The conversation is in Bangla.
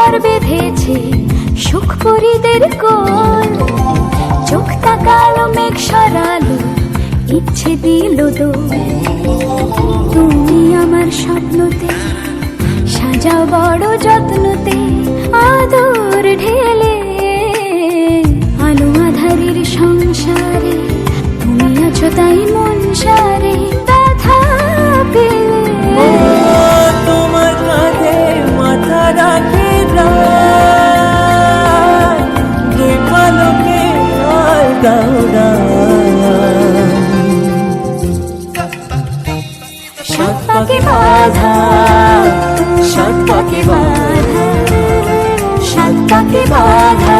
ঘর বেঁধেছে সুখ পরীদের কোল। চোখ তাকালো মেঘ সরালো, ইচ্ছে দিল দোল। তুমি আমার স্বপ্নতে সাজাও বড় যত্নতে, আদর ঢেলে আলো আধারের সংসারে। তুমি আছো তাই মন সারে ব্যথা পেলে। তোমার কাঁধে মাথা রাখে দুই পালকে সাত পাকে বাঁধা, সাত পাকে বাঁধা, সাত পাকে বাঁধা।